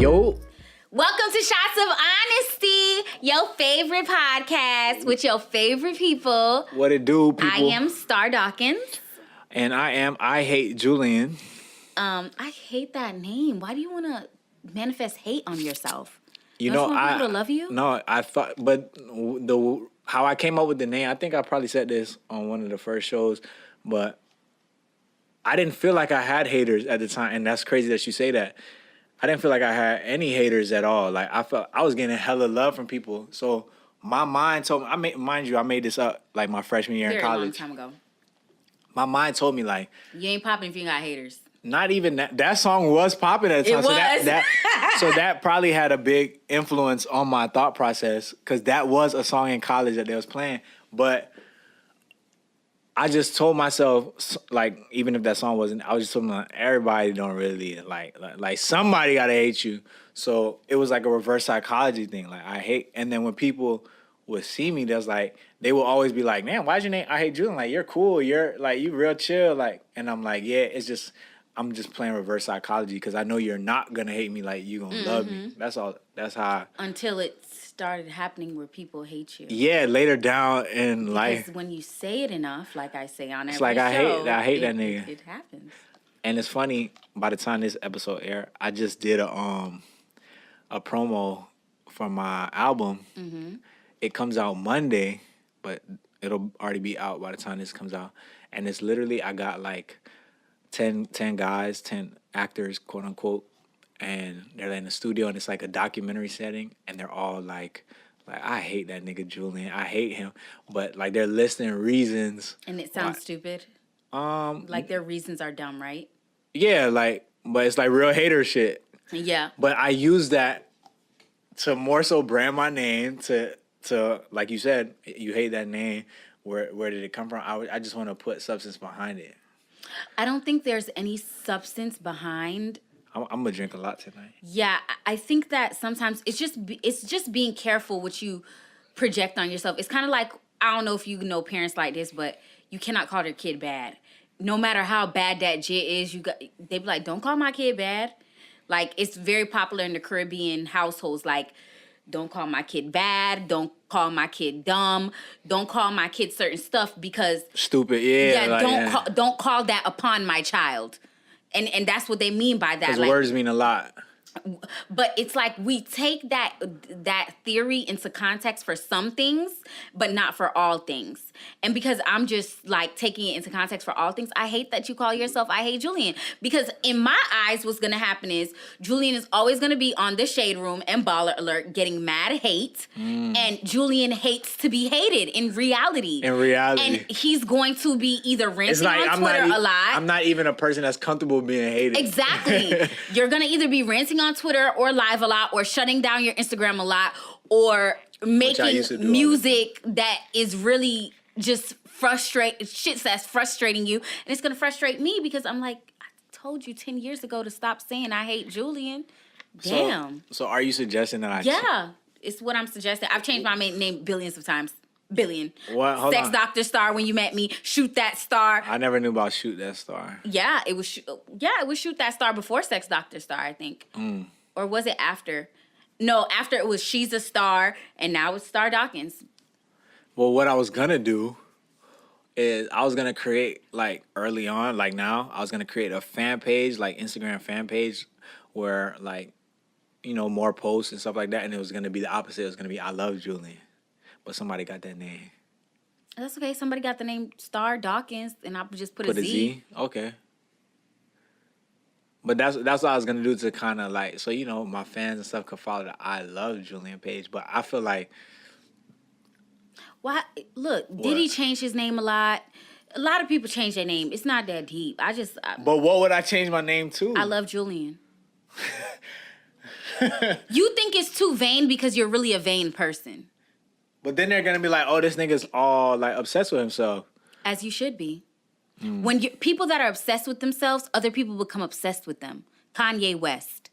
Yo. Welcome to Shots of Honesty, your favorite podcast with your favorite people. What it do, people? I am Starr Dawkins. And I am IHateJulian. I hate that name. Why do you want to manifest hate on yourself? You Don't know, want people to love you? No, I thought, but how I came up with the name, I think I probably said this on one of the first shows, but I didn't feel like I had haters at the time, and that's crazy that you say that. I didn't feel like I had any haters at all. Like, I felt I was getting hella love from people. So my mind told me, I made this up like my freshman year in college. Very long time ago. My mind told me like, You ain't popping if you got haters. not even that. That song was popping at the time. It was. So that probably had a big influence on my thought process because that was a song in college that they was playing. But I just told myself, like, even if that song wasn't, I was just telling myself, everybody don't really like somebody gotta hate you. So it was like a reverse psychology thing. Like, I hate, and then when people would see me, that's like, they will always be like, man, why's your name IHateJulian? Like, you're cool. You're like, you real chill. Like, and I'm like, yeah, it's just, I'm just playing reverse psychology because I know you're not gonna hate me like you gonna love me. That's all. That's how. Until it started happening where people hate you. Yeah, later down in life. Because when you say it enough, like I say on every It's like, show, I hate that nigga. It happens. And it's funny, by the time this episode aired, I just did a promo for my album. Mm-hmm. It comes out Monday, but it'll already be out by the time this comes out. And it's literally, I got like 10 guys, 10 actors, quote unquote, and they're in the studio, and it's like a documentary setting, and they're all like I hate that nigga Julian, I hate him, but like they're listing reasons. And it sounds stupid. Like their reasons are dumb, right? Yeah, like, but it's like real hater shit. Yeah. But I use that to more so brand my name to like you said, you hate that name. Where did it come from? I just want to put substance behind it. I don't think there's any substance behind. I'm gonna drink a lot tonight. Yeah, I think that sometimes it's just being careful what you project on yourself. It's kind of like, I don't know if you know parents like this, but you cannot call their kid bad. No matter how bad that jit is, they be like, don't call my kid bad. Like, it's very popular in the Caribbean households. Like, don't call my kid bad. Don't call my kid dumb. Don't call my kid certain stuff because stupid. Yeah. Like, don't call that upon my child. And that's what they mean by that. Because like, words mean a lot. But it's like we take that theory into context for some things, but not for all things. And because I'm just like taking it into context for all things, I hate that you call yourself IHateJulian. Because in my eyes, what's gonna happen is Julian is always gonna be on the Shade Room and Baller Alert getting mad hate. And Julian hates to be hated in reality. And he's going to be either ranting on Twitter a lot. I'm not even a person that's comfortable being hated. Exactly. You're gonna either be ranting on Twitter or live a lot, or shutting down your Instagram a lot, or making music that is really just shit that's frustrating you. And it's gonna frustrate me because I'm like, I told you 10 years ago to stop saying I hate Julian. Damn. So are you suggesting that Yeah, it's what I'm suggesting. I've changed my name billions of times. Billion. What? Hold Sex on. Dr. Starr when you met me. Shoot That Starr. I never knew about Shoot That Starr. Yeah, it was Shoot That Starr before Sex Dr. Starr, I think. Or was it after? No, after it was She's a Star, and now it's Starr Dawkins. Well, what I was gonna do is I was gonna create, like, early on, like now, I was gonna create a fan page, like Instagram fan page, where, like, you know, more posts and stuff like that, and it was gonna be the opposite. It was gonna be I love Julian. But somebody got that name. That's okay. Somebody got the name Starr Dawkins, and I just put a Z. Z? Okay. But that's what I was gonna do to kind of like, so, you know, my fans and stuff could follow the I love Julian page. But I feel like, Why? Look, Diddy changed his name a lot. A lot of people change their name. It's not that deep. but what would I change my name to? I love Julian. You think it's too vain because you're really a vain person. But then they're gonna be like, oh, this nigga's all like obsessed with himself. As you should be. When people that are obsessed with themselves, other people become obsessed with them. Kanye West,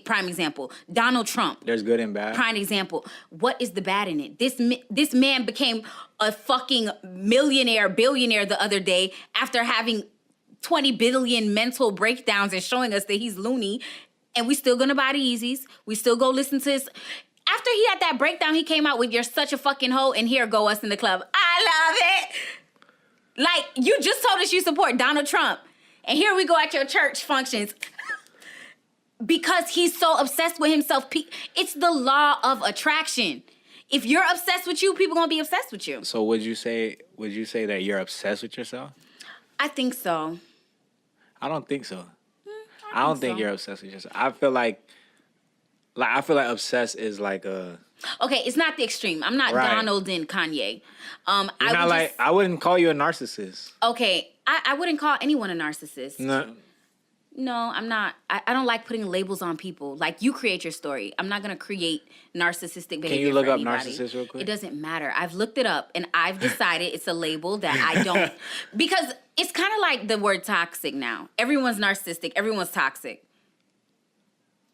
prime example. Donald Trump. There's good and bad. Prime example. What is the bad in it? This man became a fucking billionaire the other day after having 20 billion mental breakdowns and showing us that he's loony. And we still gonna buy the Yeezys. We still go listen to his. After he had that breakdown, he came out with "You're such a fucking hoe," and "Here go us in the club." I love it. Like, you just told us you support Donald Trump, and here we go at your church functions. Because he's so obsessed with himself. It's the law of attraction. If you're obsessed with you, people gonna be obsessed with you. So would you say that you're obsessed with yourself? I think so. I don't think so. I don't think you're obsessed with yourself. I feel like obsessed is like a. Okay, it's not the extreme. I'm not Right. Donald and Kanye. I wouldn't call you a narcissist. Okay, I wouldn't call anyone a narcissist. No, I'm not. I don't like putting labels on people. Like, you create your story. I'm not going to create narcissistic behavior. Can you look for up anybody. narcissist real quick? It doesn't matter. I've looked it up, and I've decided it's a label that I don't. Because it's kind of like the word toxic now. Everyone's narcissistic. Everyone's toxic.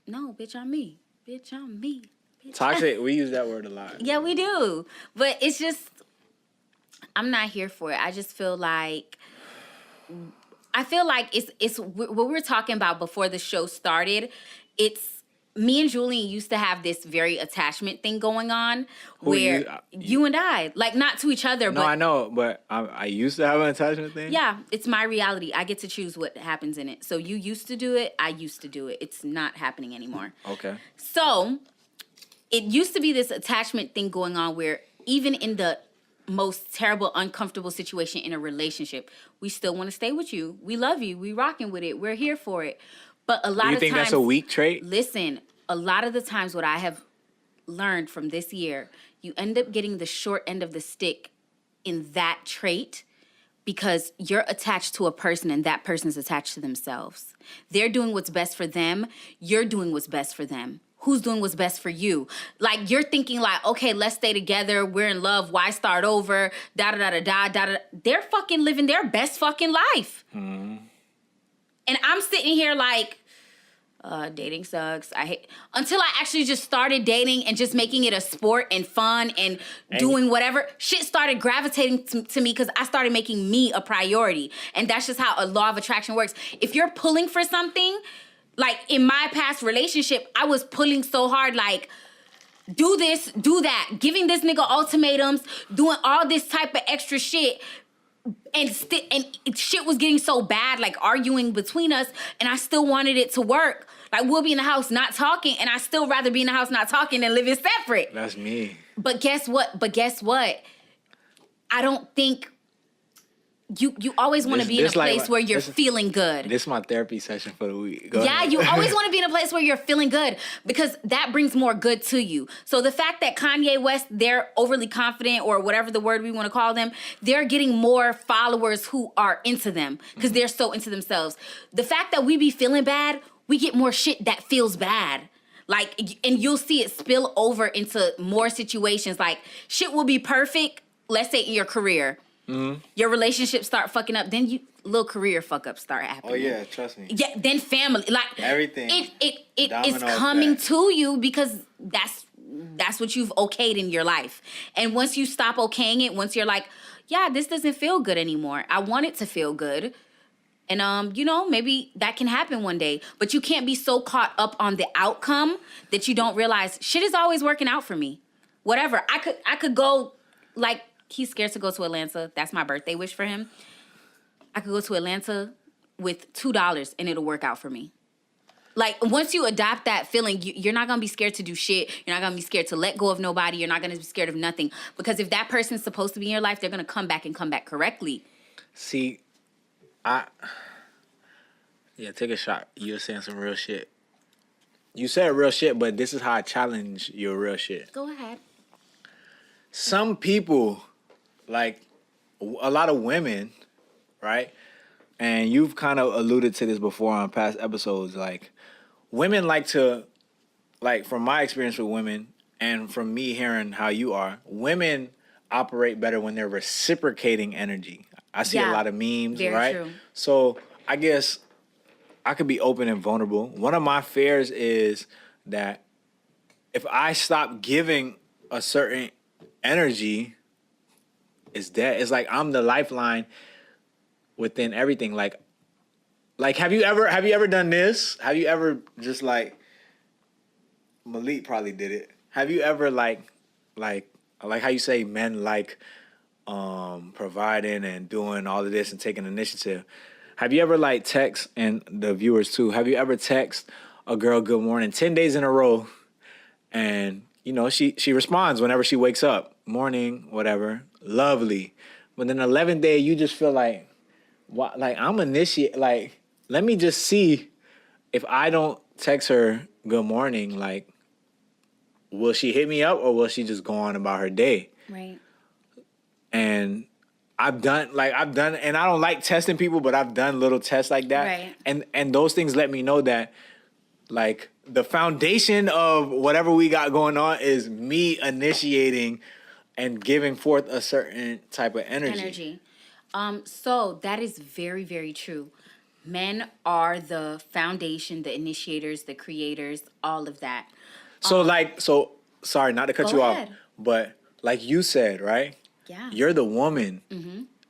No, bitch, I'm me. Bitch, I'm me. Bitch, Toxic, we use that word a lot. yeah, we do. But it's just, I'm not here for it. I just feel like it's what we were talking about before the show started. It's me and Julian used to have this very attachment thing going on where you and I, like, not to each other, No, but I know, but I used to have an attachment thing. yeah, it's my reality. I get to choose what happens in it. So you used to do it. I used to do it. It's not happening anymore. Okay. So it used to be this attachment thing going on where even in the most terrible, uncomfortable situation in a relationship, we still want to stay with you. We love you. We rocking with it. We're here for it. But a lot of times... You think that's a weak trait? Listen, a lot of the times what I have learned from this year, you end up getting the short end of the stick in that trait because you're attached to a person and that person's attached to themselves. They're doing what's best for them. You're doing what's best for them. Who's doing what's best for you? Like, you're thinking like, okay, let's stay together. We're in love. Why start over? Da-da-da-da-da. They're fucking living their best fucking life. And I'm sitting here like, dating sucks. I hate... Until I actually just started dating and just making it a sport and fun and doing whatever, shit started gravitating to me because I started making me a priority. And that's just how a law of attraction works. If you're pulling for something... Like, in my past relationship, I was pulling so hard, like, do this, do that, giving this nigga ultimatums, doing all this type of extra shit, and shit was getting so bad, like, arguing between us, and I still wanted it to work. Like, we'll be in the house not talking, and I still rather be in the house not talking than living separate. That's me. But guess what? I don't think... You always want to be in a place where you're feeling good. This is my therapy session for the week. Go ahead. You always want to be in a place where you're feeling good because that brings more good to you. So the fact that Kanye West, they're overly confident or whatever the word we want to call them, they're getting more followers who are into them because they're so into themselves. The fact that we be feeling bad, we get more shit that feels bad. Like, and you'll see it spill over into more situations. Like, shit will be perfect, let's say in your career. Your relationship start fucking up, then little career fuck ups start happening. Oh yeah, trust me. Yeah, then family, like everything. It is coming to you because that's what you've okayed in your life. And once you stop okaying it, once you're like, yeah, this doesn't feel good anymore. I want it to feel good. And maybe that can happen one day. But you can't be so caught up on the outcome that you don't realize shit is always working out for me. Whatever. I could go like. He's scared to go to Atlanta. That's my birthday wish for him. I could go to Atlanta with $2 and it'll work out for me. Like, once you adopt that feeling, you're not going to be scared to do shit. You're not going to be scared to let go of nobody. You're not going to be scared of nothing. Because if that person's supposed to be in your life, they're going to come back and come back correctly. See, take a shot. You're saying some real shit. You said real shit, but this is how I challenge your real shit. Go ahead. Some people... Like, a lot of women, right? And you've kind of alluded to this before on past episodes. Like, women like to, like, from my experience with women and from me hearing how you are, women operate better when they're reciprocating energy. I see a lot of memes, very right? True. So, I guess I could be open and vulnerable. One of my fears is that if I stop giving a certain energy... It's dead. It's like I'm the lifeline within everything. Like, Like, have you ever done this? Have you ever just like Malik probably did it. Have you ever like how you say men like providing and doing all of this and taking initiative? Have you ever like text, and the viewers too, have you ever text a girl good morning 10 days in a row, and you know she responds whenever she wakes up, morning, whatever, lovely. But then the 11th day you just feel like, what, like I'm initiate, like let me just see if I don't text her good morning, like will she hit me up or will she just go on about her day? Right. And I've done, and I don't like testing people, but I've done little tests like that. Right. And those things let me know that like the foundation of whatever we got going on is me initiating and giving forth a certain type of energy. So that is very, very true. Men are the foundation, the initiators, the creators, all of that. So sorry, not to cut Go you ahead. off, but like you said, right? Yeah. You're the woman,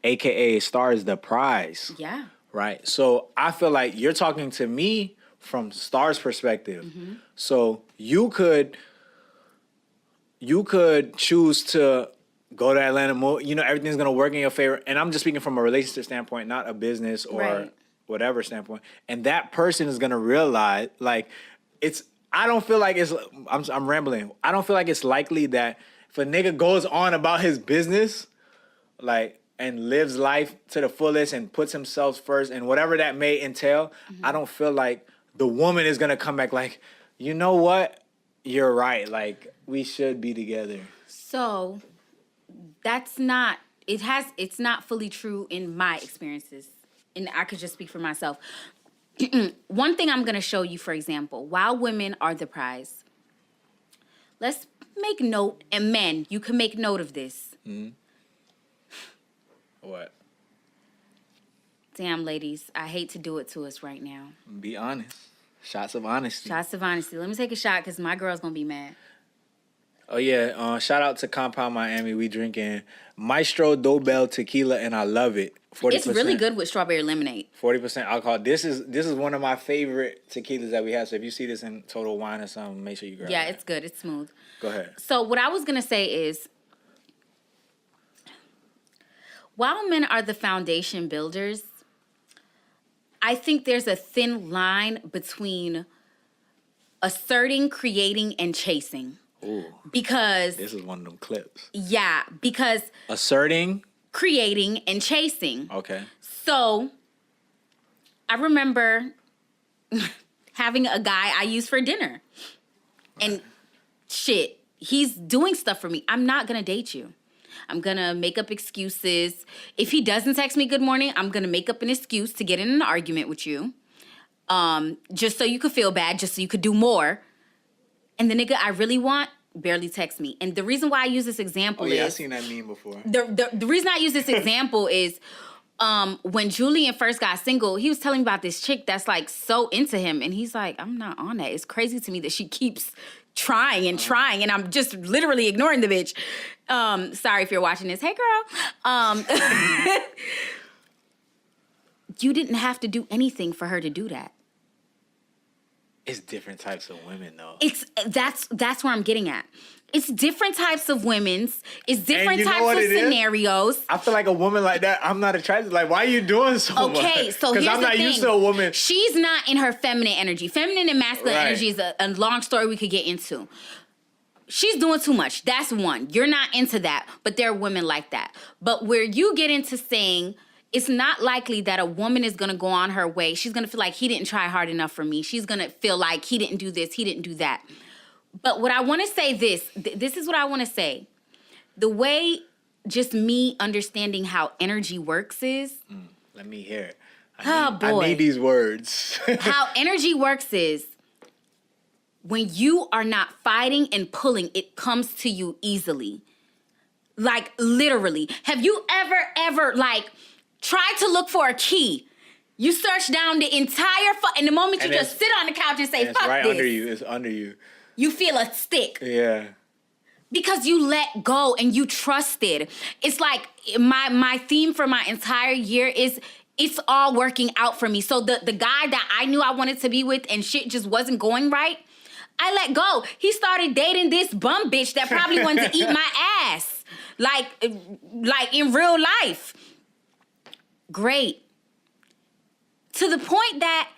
aka Starr is the prize. Yeah. Right. So I feel like you're talking to me from Star's perspective. So you could choose to go to Atlanta. You know, everything's gonna work in your favor. And I'm just speaking from a relationship standpoint, not a business or Right. whatever standpoint. And that person is gonna realize, like, it's. I don't feel like it's. I'm rambling. I don't feel like it's likely that if a nigga goes on about his business, like, and lives life to the fullest and puts himself first and whatever that may entail, I don't feel like the woman is gonna come back like, you know what? You're right. Like, we should be together. So that's not, it's not fully true in my experiences. And I could just speak for myself. One thing I'm going to show you, for example, while women are the prize, let's make note, and men, you can make note of this. What? Damn, ladies, I hate to do it to us right now. Be honest. Shots of honesty. Shots of honesty. Let me take a shot because my girl's going to be mad. Oh, yeah. Shout out to Compound Miami. We drinking Maestro Dobel tequila, and I love it. 40%. It's really good with strawberry lemonade. 40% alcohol. This is one of my favorite tequilas that we have. So if you see this in Total Wine or something, make sure you grab it. Yeah, it's good. It's smooth. Go ahead. So what I was going to say is, while men are the foundation builders, I think there's a thin line between asserting, creating, and chasing. Ooh. Because This is one of them clips. yeah, because Asserting. creating and chasing. Okay. So I remember having a guy I use for dinner. And shit, he's doing stuff for me. I'm not gonna date you. I'm gonna make up excuses. If he doesn't text me good morning, I'm gonna make up an excuse to get in an argument with you. Just so you could feel bad, just so you could do more. And the nigga I really want barely text me. And the reason why I use this example is... I've seen that meme before. The reason I use this example is when Julian first got single, he was telling me about this chick that's like so into him. And he's like, I'm not on that. It's crazy to me that she keeps trying and trying. And I'm just literally ignoring the bitch. Sorry if you're watching this. Hey, girl. You didn't have to do anything for her to do that. It's different types of women, though. That's where I'm getting at. It's different types of women's. It's different you know types what of it is? scenarios. I feel like a woman like that, I'm not attracted. Like, why are you doing so much? Okay, so here's the thing. Because I'm not used to a woman. She's not in her feminine energy. Feminine and masculine Right. energy is a long story we could get into. She's doing too much. That's one. You're not into that, but there are women like that. But where you get into saying... It's not likely that a woman is going to go on her way. She's going to feel like he didn't try hard enough for me. She's going to feel like he didn't do this, he didn't do that. But what I want to say this is what I want to say. The way just me understanding how energy works is... Let me hear it. boy. I need these words. How energy works is when you are not fighting and pulling, it comes to you easily. Like, literally. Have you ever, like... Try to look for a key. You search down the entire and the moment you just sit on the couch and say, it's fuck right this. under you. It's under you. You feel a stick. Yeah. Because you let go and you trusted. It's like my theme for my entire year is it's all working out for me. So the guy that I knew I wanted to be with and shit just wasn't going right, I let go. He started dating this bum bitch that probably wanted to eat my ass. Like in real life. Great. To the point that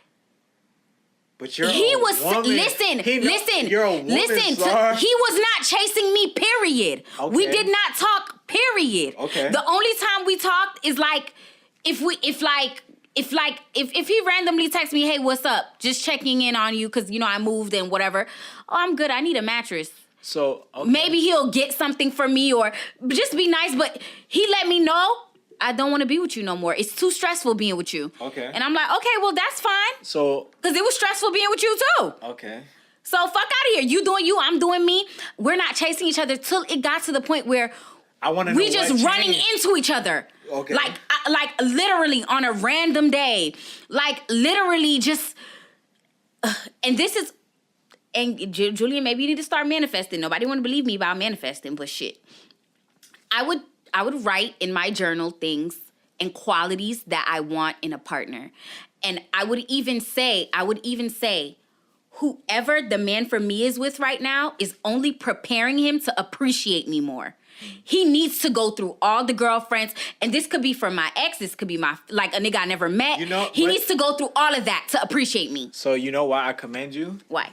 but you're he a was woman. listen. You're a woman, Starr. He was not chasing me, period. Okay. We did not talk, period. Okay. The only time we talked is like if he randomly texts me, hey, what's up? Just checking in on you because, you know, I moved and whatever. Oh, I'm good. I need a mattress. So, okay. Maybe he'll get something for me or just be nice. But he let me know, I don't want to be with you no more. It's too stressful being with you. Okay. And I'm like, okay, well, that's fine. So. Because it was stressful being with you too. Okay. So fuck out of here. You doing you, I'm doing me. We're not chasing each other till it got to the point where I want to know we just what running changed. into each other. Okay. Like literally on a random day. Like literally just, and this is, and Julian, maybe you need to start manifesting. Nobody want to believe me about manifesting, but shit. I would write in my journal things and qualities that I want in a partner. And I would even say, whoever the man for me is with right now is only preparing him to appreciate me more. He needs to go through all the girlfriends, and this could be for my ex, this could be my, like a nigga I never met. You know, he needs to go through all of that to appreciate me. So you know why I commend you? Why?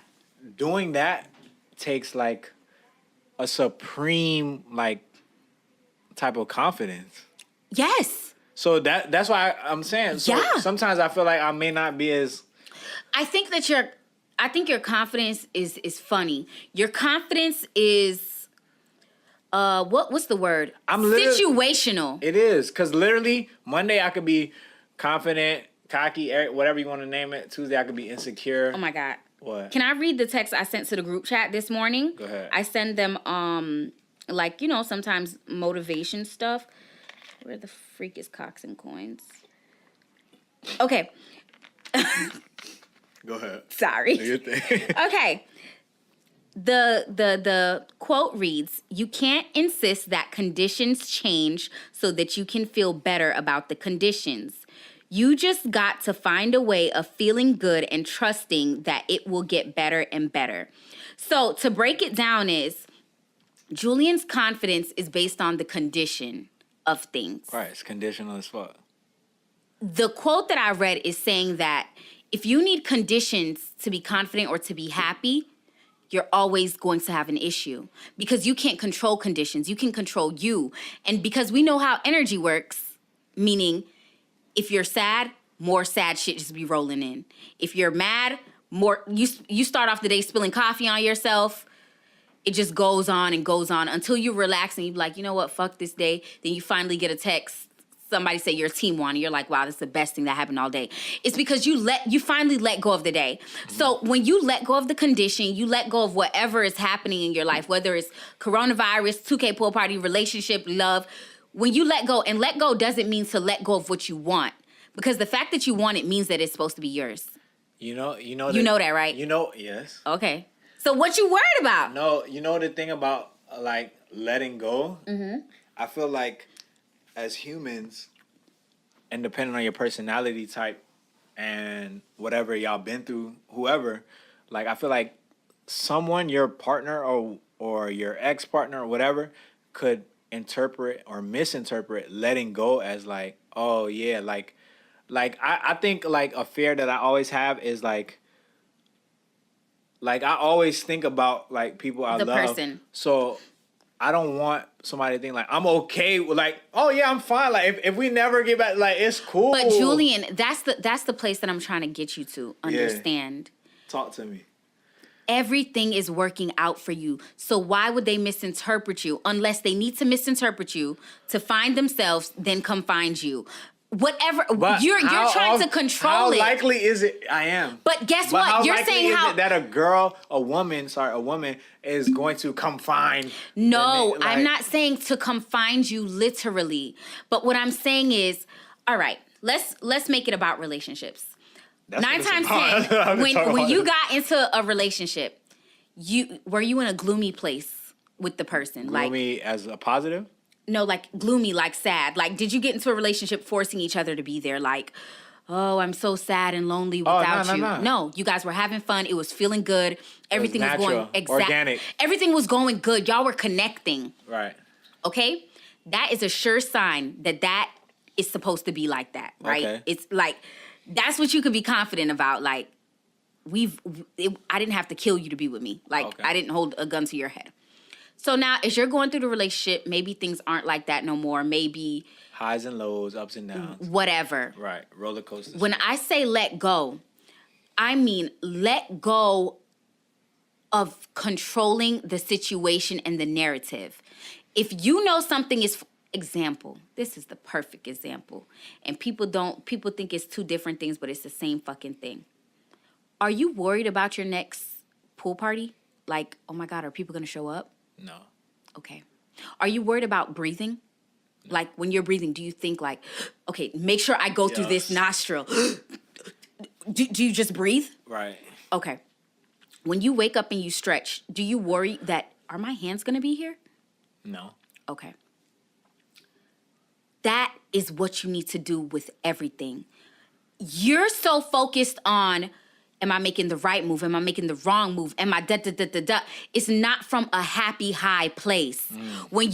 Doing that takes like a supreme like type of confidence. Yes. So that's why I'm saying. So Yeah. Sometimes I feel like I may not be as. I think your confidence is funny. Your confidence is what's the word? Situational. It is, because literally Monday I could be confident, cocky, whatever you want to name it. Tuesday I could be insecure. Oh my God. What? Can I read the text I sent to the group chat this morning? Go ahead. I send them like, you know, sometimes motivation stuff. Where the freak is Cox and Coins? Okay. Go ahead. Sorry. Do your thing. Okay. The quote reads, "You can't insist that conditions change so that you can feel better about the conditions. You just got to find a way of feeling good and trusting that it will get better and better." So to break it down is, Julian's confidence is based on the condition of things. Right, it's conditional as fuck. The quote that I read is saying that if you need conditions to be confident or to be happy, you're always going to have an issue because you can't control conditions. You can control you. And because we know how energy works, meaning if you're sad, more sad shit just be rolling in. If you're mad, more you start off the day spilling coffee on yourself. It just goes on and goes on until you relax and you be like, you know what, fuck this day. Then you finally get a text. Somebody say your team won, and you're like, wow, this is the best thing that happened all day. It's because you finally let go of the day. So when you let go of the condition, you let go of whatever is happening in your life, whether it's coronavirus, 2K pool party, relationship, love. When you let go, and let go doesn't mean to let go of what you want, because the fact that you want it means that it's supposed to be yours. You know that, right? Yes. Okay. So what you worried about? No, you know the thing about like letting go? Mm-hmm. I feel like as humans, and depending on your personality type and whatever y'all been through, whoever, like I feel like someone, your partner or your ex-partner or whatever, could interpret or misinterpret letting go as like, oh yeah, like I think like a fear that I always have is like I always think about like people I The love. person. So I don't want somebody to think like I'm okay with like, oh yeah, I'm fine. Like if we never get back, like it's cool. But Julian, that's the place that I'm trying to get you to understand. Yeah. Talk to me. Everything is working out for you. So why would they misinterpret you unless they need to misinterpret you to find themselves, then come find you? Whatever, you're trying to control it. How likely is it? I am. But guess what? You're saying how that a woman is going to come find. No, I'm not saying to come find you literally. But what I'm saying is, all right, let's make it about relationships. 9 times 10, when you got into a relationship, were you in a gloomy place with the person? Gloomy as a positive? No, like gloomy, like sad. Like, did you get into a relationship forcing each other to be there? Like, oh, I'm so sad and lonely without you. No, you guys were having fun. It was feeling good. Everything was going organic. Everything was going good. Y'all were connecting. Right. Okay? That is a sure sign that is supposed to be like that, right? Okay. It's like, that's what you could be confident about. Like, I didn't have to kill you to be with me. Like, Okay. I didn't hold a gun to your head. So now, as you're going through the relationship, maybe things aren't like that no more. Maybe highs and lows, ups and downs. Whatever. Right. Roller coasters. When I say let go, I mean let go of controlling the situation and the narrative. If you know something is, example, this is the perfect example. And people think it's two different things, but it's the same fucking thing. Are you worried about your next pool party? Like, oh my God, are people going to show up? No. Okay. Are you worried about breathing? No. Like, when you're breathing, do you think like, okay, make sure I go through this nostril. do you just breathe? Right. Okay. When you wake up and you stretch, do you worry that, are my hands going to be here? No. Okay. That is what you need to do with everything. You're so focused on, am I making the right move? Am I making the wrong move? Am I da-da-da-da-da? It's not from a happy, high place. When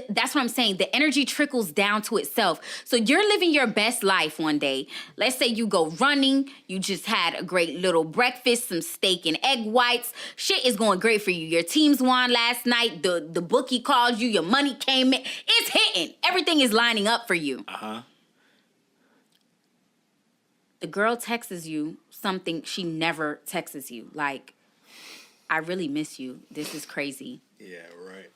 that's what I'm saying. The energy trickles down to itself. So you're living your best life one day. Let's say you go running. You just had a great little breakfast, some steak and egg whites. Shit is going great for you. Your teams won last night. The bookie called you. Your money came in. It's hitting. Everything is lining up for you. Uh-huh. The girl texts you something she never texts you. Like, I really miss you. This is crazy. Yeah, right.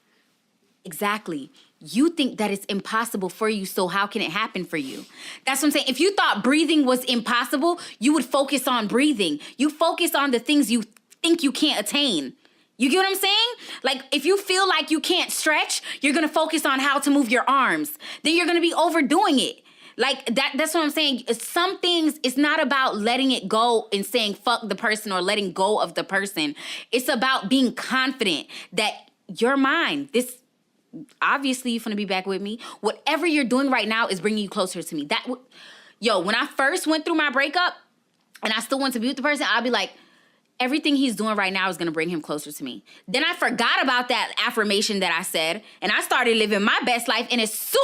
Exactly. You think that it's impossible for you, so how can it happen for you? That's what I'm saying. If you thought breathing was impossible, you would focus on breathing. You focus on the things you think you can't attain. You get what I'm saying? Like, if you feel like you can't stretch, you're going to focus on how to move your arms. Then you're going to be overdoing it. Like, that's what I'm saying. Some things, it's not about letting it go and saying fuck the person or letting go of the person. It's about being confident that you're mine. This, obviously, you're going to be back with me. Whatever you're doing right now is bringing you closer to me. When I first went through my breakup and I still want to be with the person, I'll be like, everything he's doing right now is going to bring him closer to me. Then I forgot about that affirmation that I said, and I started living my best life. And as soon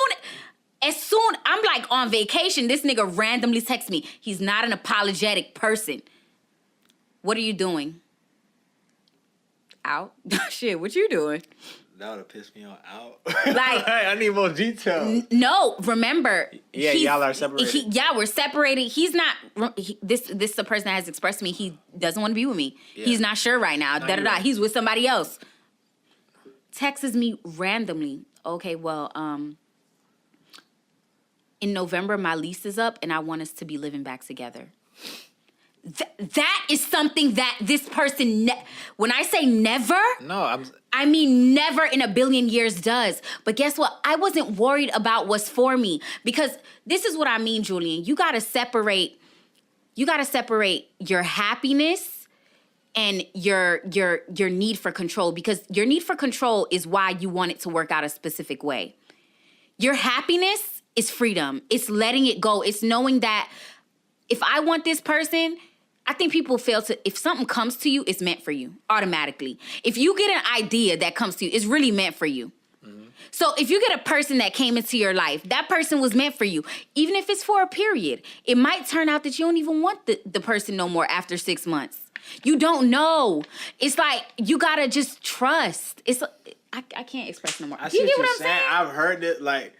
I'm like on vacation, this nigga randomly texts me. He's not an apologetic person. What are you doing? Out? Shit, what you doing? That would have pissed me out. Like, I need more detail. No, remember. Yeah, y'all are separated. We're separated. He's not. This is the person that has expressed to me he doesn't want to be with me. Yeah. He's not sure right now. Right. He's with somebody else. Texts me randomly. Okay, well, in November, my lease is up, and I want us to be living back together. That is something that this person, when I say never, I mean never in a billion years does. But guess what? I wasn't worried about what's for me, because this is what I mean, Julian. You gotta separate your happiness and your need for control, because your need for control is why you want it to work out a specific way. Your happiness is freedom. It's letting it go. It's knowing that if I want this person, I think people fail to, if something comes to you, it's meant for you automatically. If you get an idea that comes to you, it's really meant for you. Mm-hmm. So if you get a person that came into your life, that person was meant for you. Even if it's for a period, it might turn out that you don't even want the person no more after 6 months. You don't know. It's like, you gotta just trust. I can't express no more. I see what you're saying. I've heard it like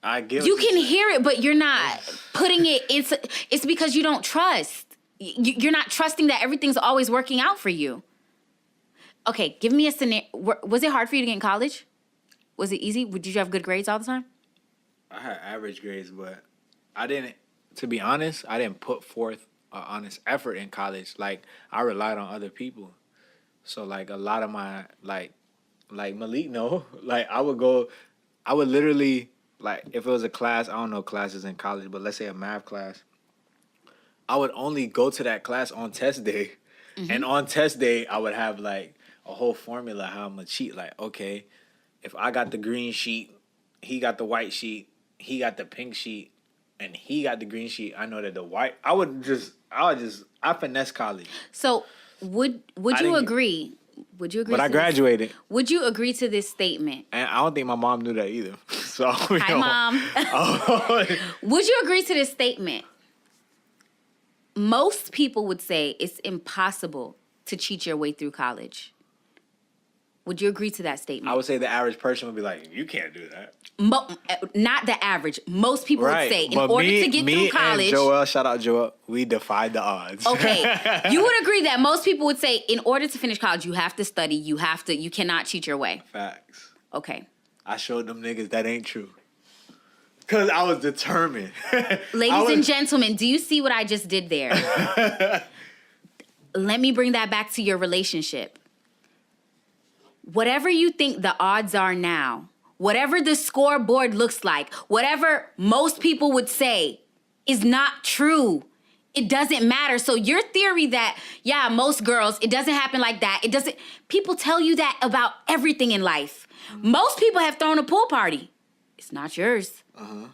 I get. You can hear it, but you're not putting it into. It's because you don't trust. You're not trusting that everything's always working out for you. Okay, give me a scenario. Was it hard for you to get in college? Was it easy? Did you have good grades all the time? I had average grades, but I didn't. To be honest, I didn't put forth an honest effort in college. Like, I relied on other people. So like a lot of my like Malik like I would literally, like, if it was a class, I don't know classes in college, but let's say a math class, I would only go to that class on test day. Mm-hmm. And on test day, I would have, like, a whole formula how I'm going to cheat. Like, okay, if I got the green sheet, he got the white sheet, he got the pink sheet, and he got the green sheet, I know that the white. I finesse college. So would you agree? Would you agree? But I graduated. Would you agree to this statement? And I don't think my mom knew that either. So Hi, Mom. Would you agree to this statement? Most people would say it's impossible to cheat your way through college. Would you agree to that statement? I would say the average person would be like, you can't do that. Not the average. Most people would say, in order to get through college. And Joel, shout out Joel, we defied the odds. Okay. You would agree that most people would say, in order to finish college, you have to study. You cannot cheat your way. Facts. Okay. I showed them niggas that ain't true. Because I was determined. Ladies and gentlemen, do you see what I just did there? Let me bring that back to your relationship. Whatever you think the odds are now, whatever the scoreboard looks like, whatever most people would say is not true. It doesn't matter. So your theory that, yeah, most girls, it doesn't happen like that. People tell you that about everything in life. Most people have thrown a pool party. It's not yours. Uh-huh.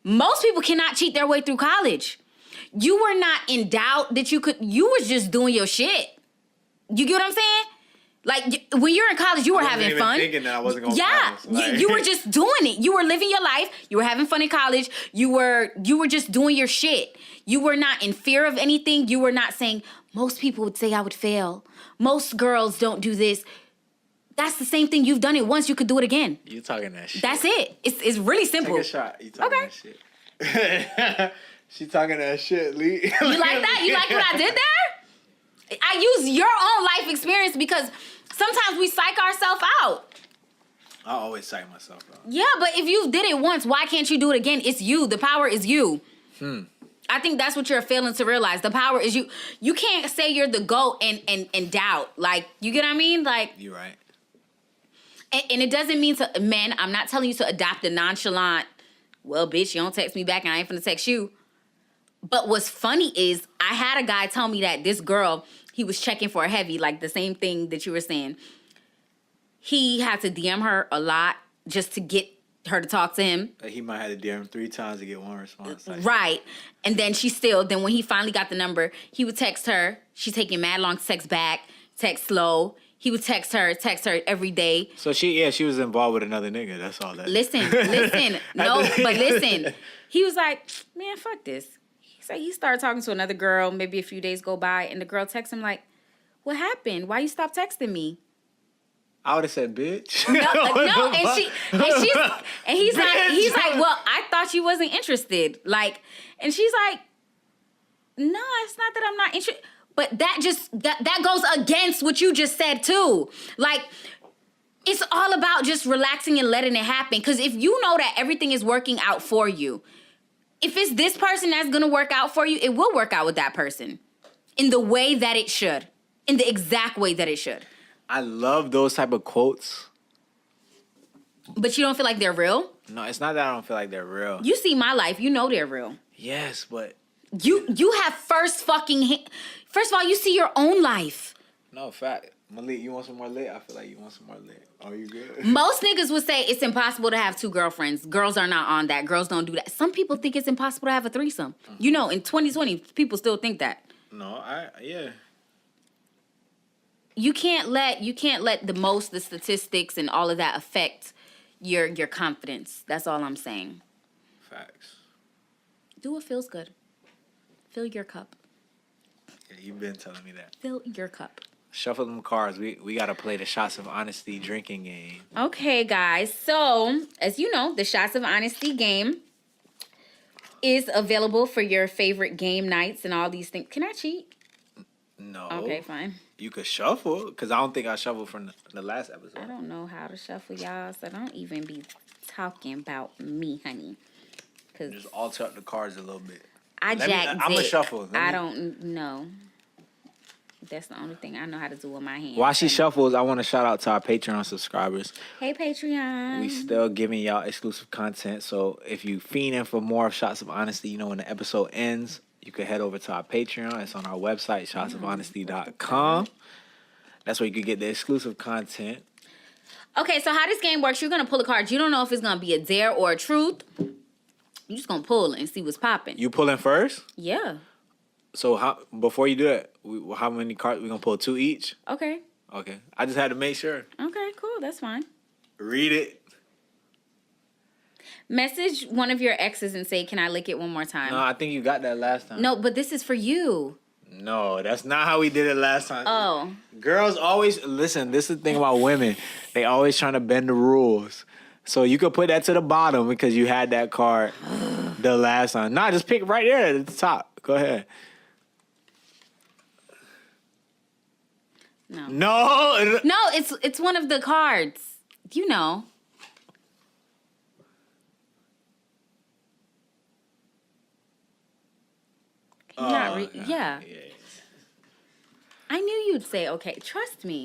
Most people cannot cheat their way through college. You were not in doubt that you was just doing your shit. You get what I'm saying? Like, when you're in college, you were having fun. Thinking that I wasn't going to college. You were just doing it. You were living your life. You were having fun in college. You were just doing your shit. You were not in fear of anything. You were not saying, most people would say I would fail. Most girls don't do this. That's the same thing. You've done it once. You could do it again. You talking that shit. That's it. It's really simple. Take a shot. You talking that shit. She talking that shit, Lee. You like that? You like what I did there? I use your own life experience because sometimes we psych ourselves out. I always psych myself out. Yeah, but if you did it once, why can't you do it again? It's you. The power is you. I think that's what you're failing to realize. The power is you. You can't say you're the GOAT and doubt. Like, you get what I mean? Like, you're right. And it doesn't mean to men. I'm not telling you to adopt a nonchalant, well, bitch, you don't text me back and I ain't finna text you. But what's funny is I had a guy tell me that this girl, he was checking for a heavy, like the same thing that you were saying. He had to DM her a lot just to get her to talk to him. He might have to DM him 3 times to get one response. Right. And then then when he finally got the number, he would text her. She's taking mad long to text back, text slow. He would text her every day. So she was involved with another nigga. That's all that. Listen. No, but listen. He was like, man, fuck this. He started talking to another girl. Maybe a few days go by, and the girl texts him like, "What happened? Why you stop texting me?" I would have said, "Bitch." No, and he's like, "Well, I thought you wasn't interested." Like, and she's like, "No, it's not that I'm not interested." But that goes against what you just said too. Like, it's all about just relaxing and letting it happen. Because if you know that everything is working out for you. If it's this person that's going to work out for you, it will work out with that person in the way that it should, in the exact way that it should. I love those type of quotes. But you don't feel like they're real? No, it's not that I don't feel like they're real. You see my life. You know they're real. Yes, but... You have first of all, you see your own life. No, fact. Malik, you want some more lit? I feel like you want some more lit. Are you good? Most niggas would say it's impossible to have 2 girlfriends. Girls are not on that. Girls don't do that. Some people think it's impossible to have a threesome. Mm-hmm. You know, in 2020, people still think that. No, yeah. You can't let the statistics and all of that affect your confidence. That's all I'm saying. Facts. Do what feels good. Fill your cup. Yeah, you've been telling me that. Fill your cup. Shuffle them cards. We got to play the Shots of Honesty drinking game. Okay, guys. So, as you know, the Shots of Honesty game is available for your favorite game nights and all these things. Can I cheat? No. Okay, fine. You could shuffle, because I don't think I shuffled from the last episode. I don't know how to shuffle, y'all, so don't even be talking about me, honey. Just alter up the cards a little bit. I'm going to shuffle. I don't know. That's the only thing I know how to do with my hands. While she shuffles, I want to shout out to our Patreon subscribers. Hey, Patreon. We still giving y'all exclusive content. So if you fiending for more of Shots of Honesty, when the episode ends, you can head over to our Patreon. It's on our website, shotsofhonesty.com. That's where you can get the exclusive content. Okay, so how this game works, you're going to pull a card. You don't know if it's going to be a dare or a truth. You're just going to pull and see what's popping. You pulling first? Yeah. So before you do that, how many cards? We going to pull 2 each? Okay. Okay. I just had to make sure. Okay, cool. That's fine. Read it. Message one of your exes and say, can I lick it one more time? No, I think you got that last time. No, but this is for you. No, that's not how we did it last time. Oh. Girls always, listen, this is the thing about women. They always trying to bend the rules. So you could put that to the bottom because you had that card the last time. Nah, just pick right there at the top. Go ahead. No. No. No, it's one of the cards. You know. Yeah. I knew you'd say okay. Trust me.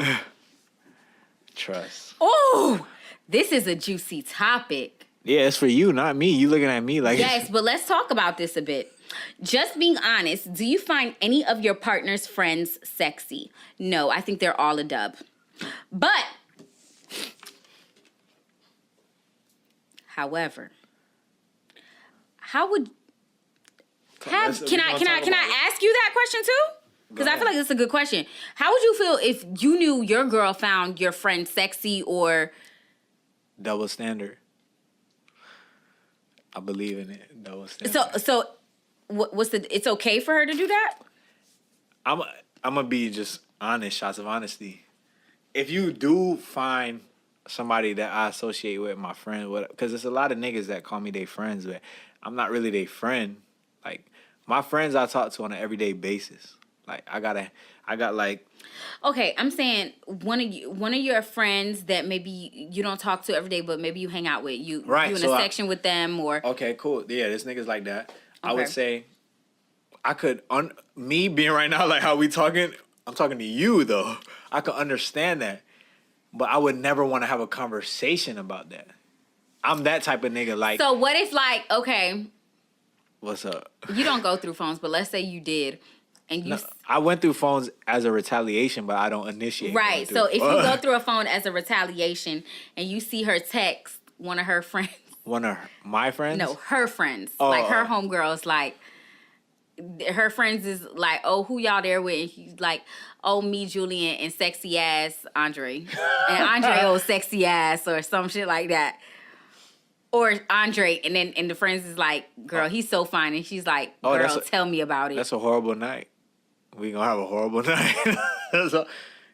Trust. Oh, this is a juicy topic. Yeah, it's for you, not me. You looking at me like... Yes, but let's talk about this a bit. Just being honest, do you find any of your partner's friends sexy? No, I think they're all a dub. But, however, how would... Can I ask you that question too? Because I feel like it's a good question. How would you feel if you knew your girl found your friend sexy or... Double standard. I believe in it. Double standard. So what's the... It's okay for her to do that? I'm going to be just honest, shots of honesty. If you do find somebody that I associate with my friend, because there's a lot of niggas that call me their friends, but I'm not really their friend. Like, my friends I talk to on an everyday basis. Like, I got like... Okay, I'm saying one of your friends that maybe you don't talk to every day, but maybe you hang out with. You in a section with them or... Okay, cool. Yeah, there's niggas like that. Okay. I would say I could... me being right now, like how we talking, I'm talking to you, though. I could understand that. But I would never want to have a conversation about that. I'm that type of nigga. Like... So what if, like, okay... What's up? You don't go through phones, but let's say you did. And you... No, I went through phones as a retaliation, but I don't initiate. Right. So if you go through a phone as a retaliation and you see her text one of her friends. One of my friends? No, her friends. Like her homegirls, like her friends is like, oh, who y'all there with? And he's like, oh, me, Julian, and sexy ass Andre. And Andre, oh, sexy ass or some shit like that. Or Andre, and the friends is like, girl, he's so fine. And she's like, girl, tell me about it. That's a horrible night. We gonna have a horrible night.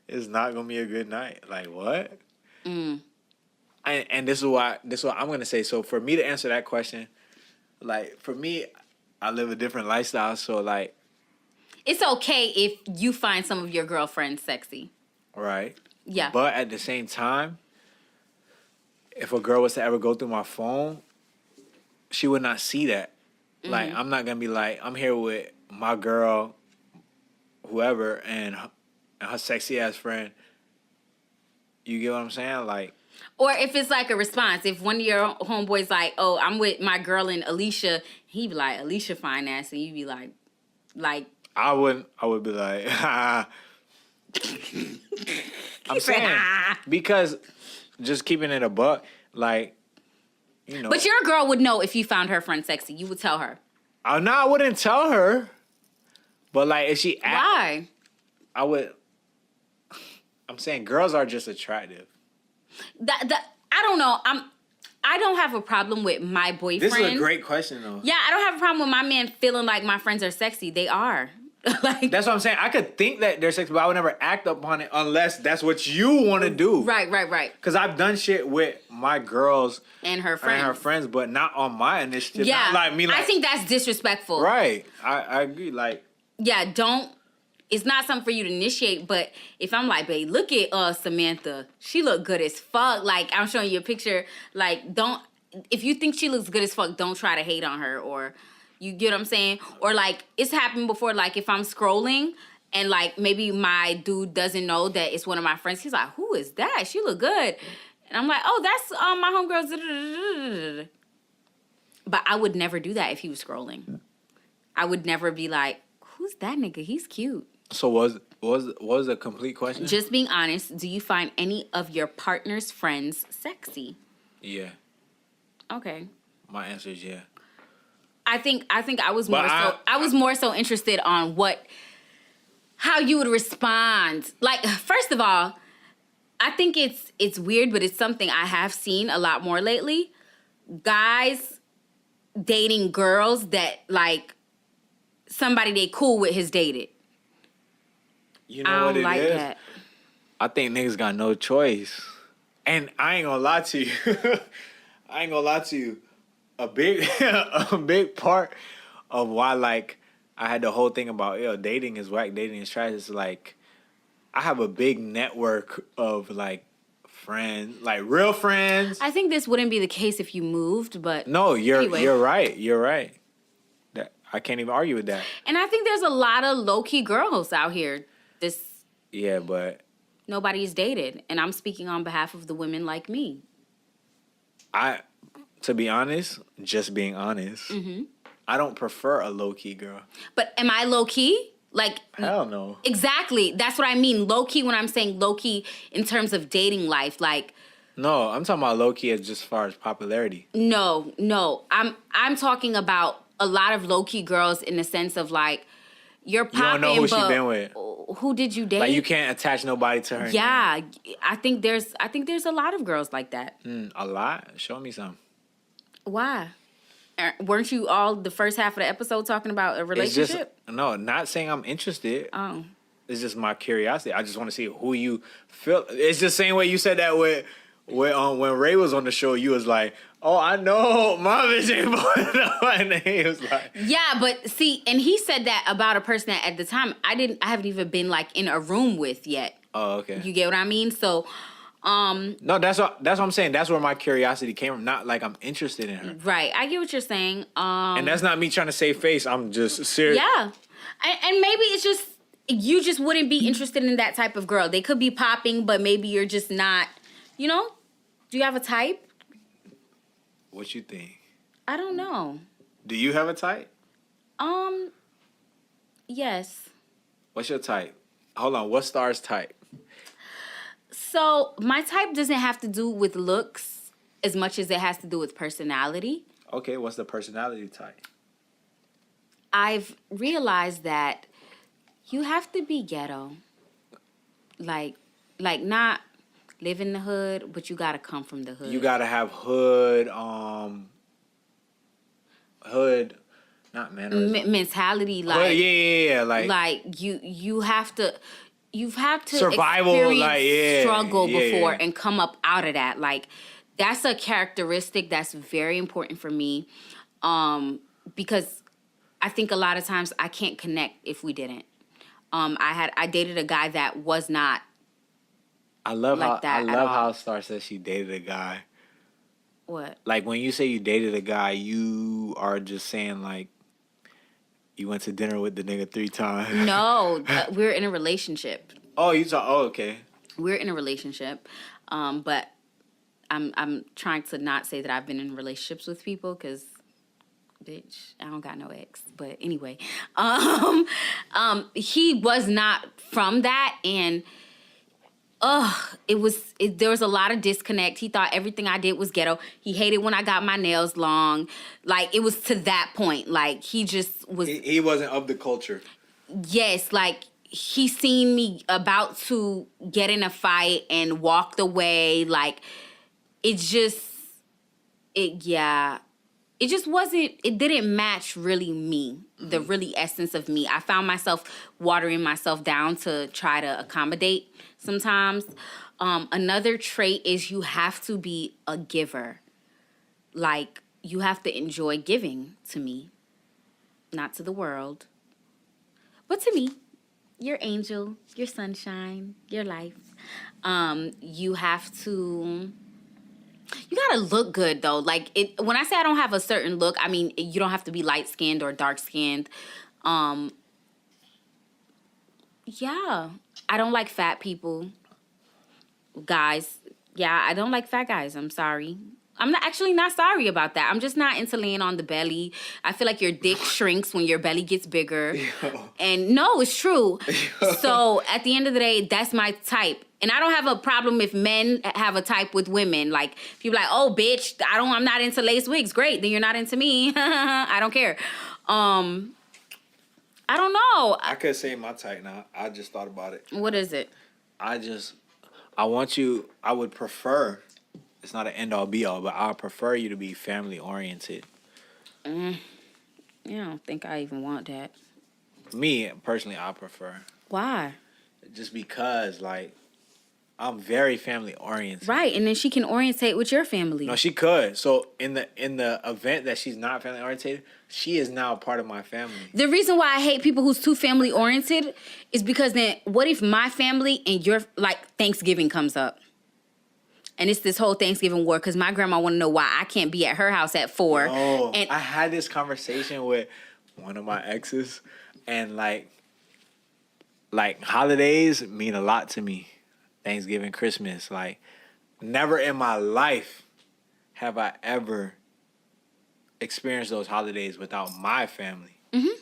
It's not gonna be a good night. Like, what? And this is what I'm gonna say. So for me to answer that question, like, for me, I live a different lifestyle. So, like, it's okay if you find some of your girlfriends sexy. Right. Yeah. But at the same time, if a girl was to ever go through my phone, she would not see that. Mm-hmm. Like, I'm not going to be like, I'm here with my girl, whoever, and her sexy-ass friend. You get what I'm saying? Like... Or if it's like a response. If one of your homeboys like, oh, I'm with my girl and Alicia, he'd be like, Alicia fine ass, and you'd be like... I would be like, I'm saying, because... Just keeping it a buck, like, you know. But your girl would know if you found her friend sexy. You would tell her. No, I wouldn't tell her. But, like, if she... Why? I would... I'm saying girls are just attractive. I don't know. I don't have a problem with my boyfriend. This is a great question, though. Yeah, I don't have a problem with my man feeling like my friends are sexy. They are. Like, that's what I'm saying. I could think that they're sexy, but I would never act upon it unless that's what you want to do. Right. Because I've done shit with my girls and her friends, but not on my initiative. Yeah, not like, I think that's disrespectful. Right. I agree. Like, yeah, don't. It's not something for you to initiate. But if I'm like, babe, look at Samantha. She look good as fuck. Like, I'm showing you a picture. Like, don't. If you think she looks good as fuck, don't try to hate on her or. You get what I'm saying? Or, like, it's happened before, like, if I'm scrolling and, like, maybe my dude doesn't know that it's one of my friends. He's like, who is that? She look good. And I'm like, oh, that's my homegirl's. But I would never do that if he was scrolling. I would never be like, who's that nigga? He's cute. So was a complete question? Just being honest, do you find any of your partner's friends sexy? Yeah. Okay. My answer is yeah. I think I was But I was more so interested on how you would respond. Like, first of all, I think it's weird, but it's something I have seen a lot more lately. Guys dating girls that like somebody they cool with has dated. You know I what don't it like is? that. I think niggas got no choice. And I ain't gonna lie to you. I ain't gonna lie to you. A big a big part of why like I had the whole thing about dating is whack, dating is trash. It's like I have a big network of like friends, like real friends. I think this wouldn't be the case if you moved, but No, anyway. you're right. You're right. That I can't even argue with that. And I think there's a lot of low-key girls out here. Yeah, but Nobody's dated, and I'm speaking on behalf of the women like me. to be honest, just being honest, I don't prefer a low key girl. But am I low-key? Like, Hell no. exactly. That's what I mean. Low-key when I'm saying low-key in terms of dating life. Like, No, I'm talking about low key as just far as popularity. no. I'm talking about a lot of low-key girls in the sense of like, you're You don't popping, know who she but been with. who did you date? Like you can't attach nobody to her. Yeah, I think there's a lot of girls like that. A lot? Show me some. Why? Weren't you all the first half of the episode talking about a relationship? No, not saying I'm interested. Oh. It's just my curiosity. I just want to see who you feel. It's just the same way you said that with when Ray was on the show. You was like, "Oh, I know my bitch ain't born." And he was like, Yeah, but see, and he said that about a person that at the time I haven't even been like in a room with yet. "Oh, okay." You get what I mean? So, No, that's what I'm saying. That's where my curiosity came from. Not like I'm interested in her. right, I get what you're saying. And that's not me trying to save face. I'm just serious. Yeah, and maybe it's just you just wouldn't be interested in that type of girl. They could be popping, but maybe you're just not. You know? Do you have a type? What you think? I don't know. Do you have a type? Yes. What's your type? Hold on. What's Star's type? So my type doesn't have to do with looks as much as it has to do with personality. Okay, what's the personality type? I've realized that you have to be ghetto. Like not live in the hood, but you gotta come from the hood. You gotta have hood, not mannerism. Mentality, like Hood, yeah, like you've had to survival, experience like, struggle before yeah. and come up out of that. Like that's a characteristic that's very important for me, because I think a lot of times I can't connect if we didn't. I dated a guy that was not. I love like that at how Star says she dated a guy. What? Like when you say you dated a guy, you are just saying like you went to dinner with the nigga 3 times. No, we're in a relationship. Oh, okay. We're in a relationship, but I'm trying to not say that I've been in relationships with people because, bitch, I don't got no ex. But anyway, he was not from that, and there was a lot of disconnect. He thought everything I did was ghetto. He hated when I got my nails long. Like, it was to that point. Like, he just was... He wasn't of the culture. Yes, like, he seen me about to get in a fight and walked away. Like, it just wasn't... It didn't match really me, the really essence of me. I found myself watering myself down to try to accommodate sometimes. Another trait is you have to be a giver. Like, you have to enjoy giving to me. Not to the world, but to me. Your angel, your sunshine, your life. You have to... You gotta look good, though. Like, when I say I don't have a certain look, I mean, you don't have to be light-skinned or dark-skinned. Yeah. I don't like fat people. Guys. Yeah, I don't like fat guys. I'm sorry. I'm not actually not sorry about that. I'm just not into laying on the belly. I feel like your dick shrinks when your belly gets bigger. And no, it's true. So at the end of the day, that's my type. And I don't have a problem if men have a type with women. Like, people like, oh, bitch, I'm not into lace wigs. Great, then you're not into me. I don't care. I don't know. I could say my type now. I just thought about it. What is it? I would prefer, it's not an end all be all, but I prefer you to be family oriented. Yeah, I don't think I even want that. Me, personally, I prefer. Why? Just because, like, I'm very family oriented. Right, and then she can orientate with your family. No, she could. So in the event that she's not family oriented, she is now part of my family. The reason why I hate people who's too family oriented is because then what if my family and your, like, Thanksgiving comes up? And it's this whole Thanksgiving war because my grandma want to know why I can't be at her house at 4. Oh, and I had this conversation with one of my exes, and like holidays mean a lot to me. Thanksgiving, Christmas, like, never in my life have I ever experienced those holidays without my family. Mm-hmm.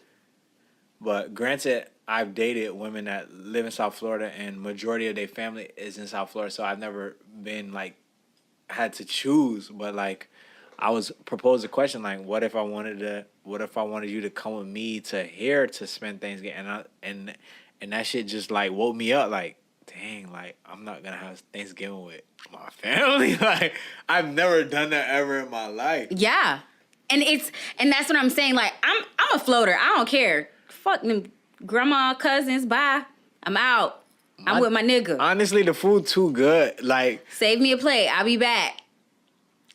But granted, I've dated women that live in South Florida, and majority of their family is in South Florida, so I've never been, like, had to choose. But, like, I was proposed a question, like, what if I wanted you to come with me to here to spend Thanksgiving? And that shit just, like, woke me up, like, dang, like, I'm not gonna have Thanksgiving with my family. Like, I've never done that ever in my life. Yeah. And that's what I'm saying. Like, I'm a floater. I don't care. Fuck them grandma, cousins, bye. I'm out. I'm with my nigga. Honestly, the food too good. Like, save me a plate. I'll be back.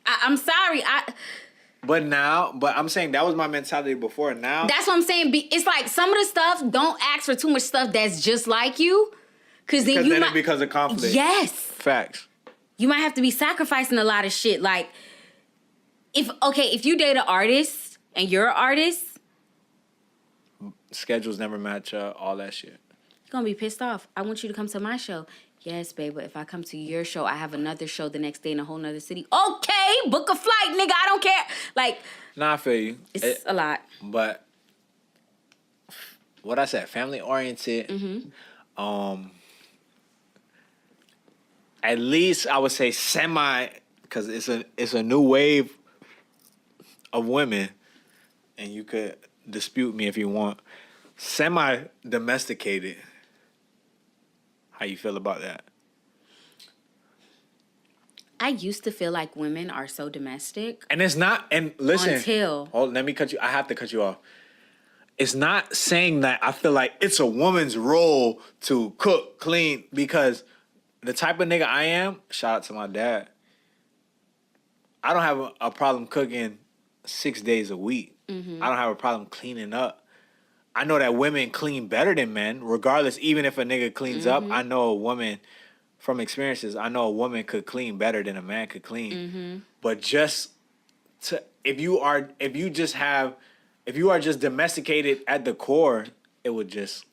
I'm sorry. But I'm saying that was my mentality before. Now, that's what I'm saying. It's like some of the stuff, don't ask for too much stuff that's just like you. Because then it becomes a conflict. Yes. Facts. You might have to be sacrificing a lot of shit. Like, if you date an artist and you're an artist, schedules never match up, all that shit. You're going to be pissed off. I want you to come to my show. Yes, babe, but if I come to your show, I have another show the next day in a whole nother city. Okay, book a flight, nigga. I don't care. Like, nah, I feel you. It's a lot. But what I said, family oriented. Mm-hmm. At least I would say semi, because it's a new wave of women, and you could dispute me if you want. Semi-domesticated. How you feel about that? I used to feel like women are so domestic. And it's not, and listen. Let me cut you, I have to cut you off. It's not saying that I feel like it's a woman's role to cook, clean, because the type of nigga I am, shout out to my dad, I don't have a problem cooking 6 days a week. Mm-hmm. I don't have a problem cleaning up. I know that women clean better than men, regardless, even if a nigga cleans up. I know a woman, from experiences, I know a woman could clean better than a man could clean. Mm-hmm. But if you are just domesticated at the core, it would just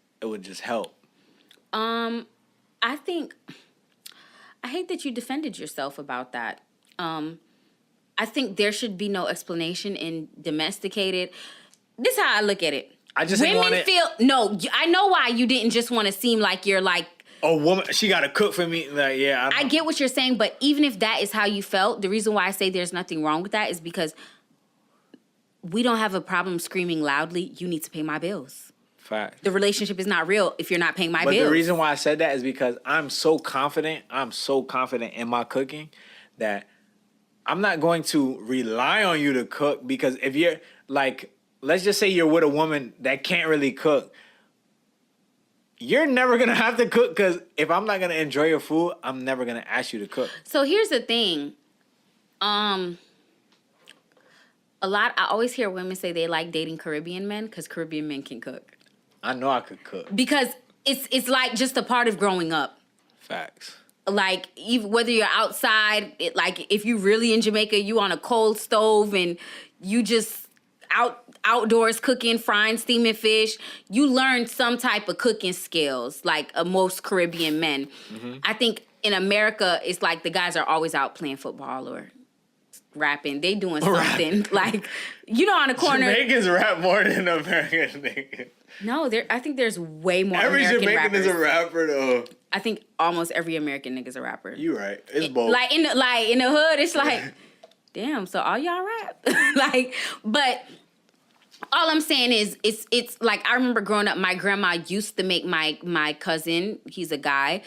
help. I hate that you defended yourself about that. I think there should be no explanation in domesticated. This is how I look at it. I know why you didn't just want to seem like you're like a woman. She got to cook for me. Like, yeah, I get what you're saying, but even if that is how you felt, the reason why I say there's nothing wrong with that is because we don't have a problem screaming loudly, you need to pay my bills. Fact. The relationship is not real if you're not paying my bills. But the reason why I said that is because I'm so confident in my cooking that I'm not going to rely on you to cook, because if you're like, let's just say you're with a woman that can't really cook, you're never going to have to cook, because if I'm not going to enjoy your food, I'm never going to ask you to cook. So here's the thing. I always hear women say they like dating Caribbean men because Caribbean men can cook. I know I could cook. Because it's like just a part of growing up. Facts. Like, even whether you're outside, like if you really in Jamaica, you on a cold stove and you just outdoors cooking, frying, steaming fish, you learn some type of cooking skills, like most Caribbean men. Mm-hmm. I think in America, it's like the guys are always out playing football or rapping. They doing something. Like, on the corner. Jamaicans rap more than American niggas. No, I think there's way more Every American Jamaican rappers. is a rapper, though. I think almost every American nigga's a rapper. You right. It's both. Like in the hood, it's like, damn, so all y'all rap. But all I'm saying is it's like, I remember growing up, my grandma used to make my cousin, he's a guy,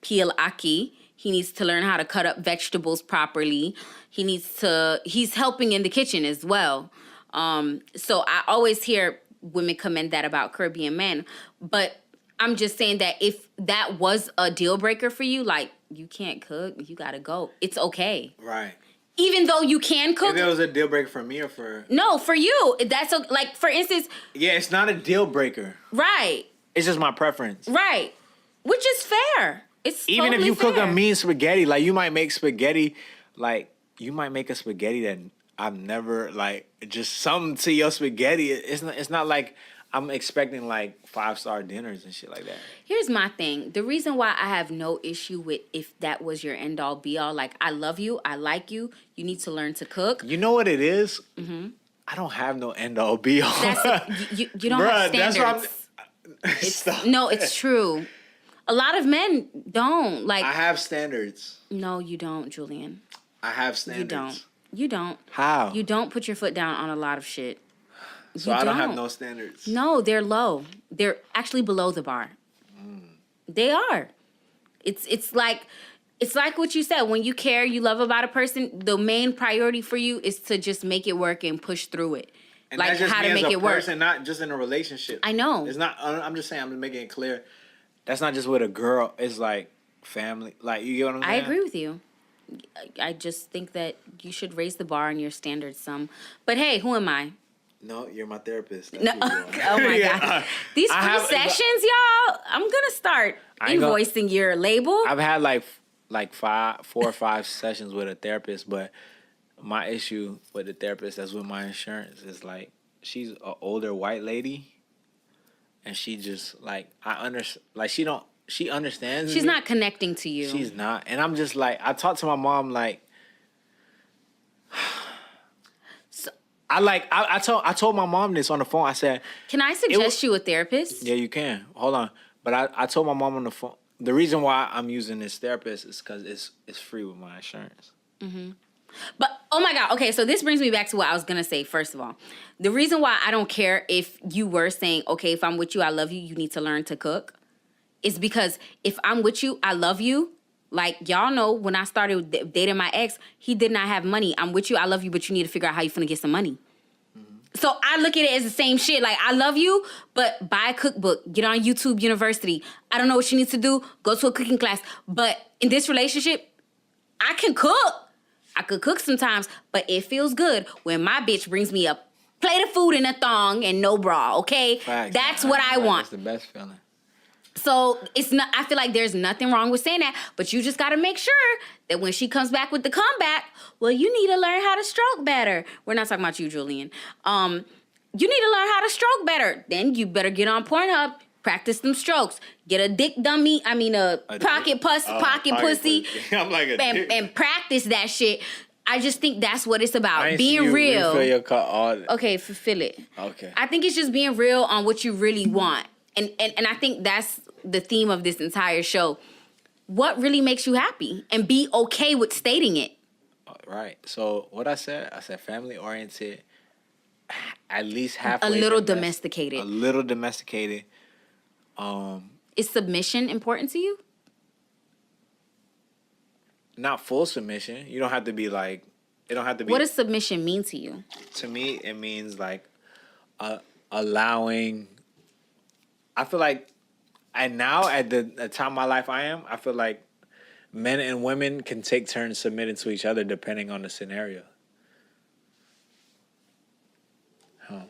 peel aki. He needs to learn how to cut up vegetables properly. He's helping in the kitchen as well. So I always hear women commend that about Caribbean men. But I'm just saying that if that was a deal breaker for you, like, you can't cook, you gotta go. It's okay. Right. Even though you can cook. If it was a deal breaker for me or for... No, for you. That's like, for instance... Yeah, it's not a deal breaker. Right. It's just my preference. Right. Which is fair. It's even totally if you fair. cook a mean spaghetti, like, you might make spaghetti, like, you might make a spaghetti that I've never, like, just something to your spaghetti. It's not like I'm expecting, like, 5-star dinners and shit like that. Here's my thing. The reason why I have no issue with if that was your end-all, be-all, like, I love you, I like you, you need to learn to cook. You know what it is? Mm-hmm. I don't have no end-all, be-all. You don't have standards. That's what It's true. A lot of men don't. Like, I have standards. No, you don't, Julian. I have standards. You don't. How? You don't put your foot down on a lot of shit. So I don't have no standards. No, they're low. They're actually below the bar. They are. It's like what you said. When you care, you love about a person, the main priority for you is to just make it work and push through it. And like, that's just how me to as make a it work. person, not just in a relationship. I know. It's not. I'm just saying. I'm just making it clear. That's not just with a girl. It's like family. Like, you get what I'm saying? I agree with you. I just think that you should raise the bar on your standards some. But hey, who am I? No, you're my therapist. No. Oh my God. These free sessions, y'all, I'm going to start invoicing your label. I've had like 4 or 5 sessions with a therapist, but my issue with the therapist that's with my insurance is, like, she's an older white lady, and she just, like, she understands She's me. not connecting to you. She's not. And I'm just like, I talked to my mom, like, I told my mom this on the phone. I said, can I suggest you a therapist? Yeah, you can. Hold on. But I told my mom on the phone, the reason why I'm using this therapist is because it's free with my insurance. Mm-hmm. But, oh my God, okay, so this brings me back to what I was going to say, first of all. The reason why I don't care if you were saying, okay, if I'm with you, I love you, you need to learn to cook, is because if I'm with you, I love you. Like, y'all know when I started dating my ex, he did not have money. I'm with you, I love you, but you need to figure out how you finna get some money. Mm-hmm. So I look at it as the same shit. Like, I love you, but buy a cookbook. Get on YouTube University. I don't know what you need to do. Go to a cooking class. But in this relationship, I can cook. I could cook sometimes, but it feels good when my bitch brings me a plate of food in a thong and no bra, okay? Facts. That's what I want. That's the best feeling. So it's not. I feel like there's nothing wrong with saying that, but you just got to make sure that when she comes back with the comeback, well, you need to learn how to stroke better. We're not talking about you, Julian. You need to learn how to stroke better. Then you better get on Pornhub, practice them strokes, get a dick dummy. I mean, a pocket pussy. I'm like and practice that shit. I just think that's what it's about. Being real. Refill your cup all... Okay, fulfill it. Okay. I think it's just being real on what you really want. And I think that's the theme of this entire show. What really makes you happy? And be okay with stating it. Right. So what I said family oriented, at least halfway. A little domesticated. A little domesticated. Is submission important to you? Not full submission. You don't have to be like, it don't have to be. What does submission mean to you? To me, it means like allowing. I feel like, and now at the time of my life I feel like men and women can take turns submitting to each other depending on the scenario. Huh.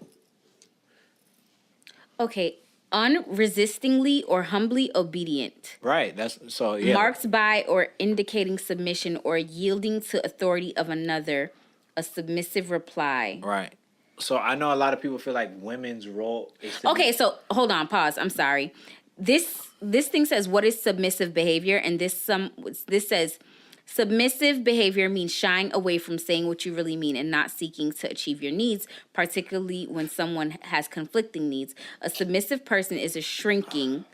Okay, unresistingly or humbly obedient. Right, that's so, yeah. Marked by or indicating submission or yielding to authority of another, a submissive reply. Right. So I know a lot of people feel like women's role is to Okay, so hold on, pause. I'm sorry. This thing says what is submissive behavior, and this says Submissive behavior means shying away from saying what you really mean and not seeking to achieve your needs, particularly when someone has conflicting needs. A submissive person is a shrinking,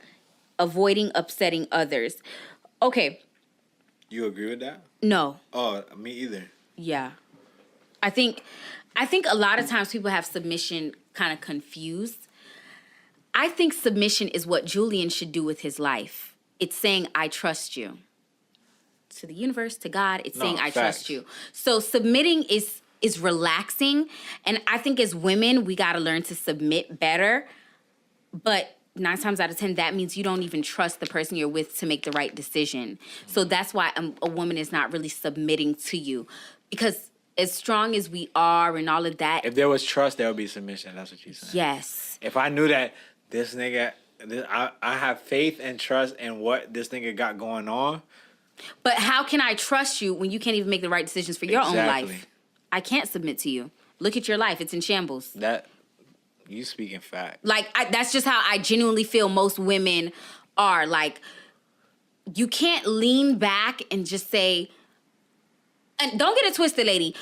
avoiding upsetting others. Okay. You agree with that? No. Oh, me either. Yeah. I think a lot of times people have submission kind of confused. I think submission is what Julian should do with his life. It's saying, I trust you. To the universe, to God, it's saying, I trust you. So submitting is relaxing. And I think as women, we got to learn to submit better. But 9 times out of 10, that means you don't even trust the person you're with to make the right decision. So that's why a woman is not really submitting to you. Because as strong as we are and all of that. If there was trust, there would be submission. That's what you're saying. Yes. If I knew that this nigga, I have faith and trust in what this nigga got going on. But how can I trust you when you can't even make the right decisions for your own life? I can't submit to you. Look at your life. It's in shambles. That, you speaking fact. Like, that's just how I genuinely feel most women are. Like, you can't lean back and just say, and don't get it twisted, lady.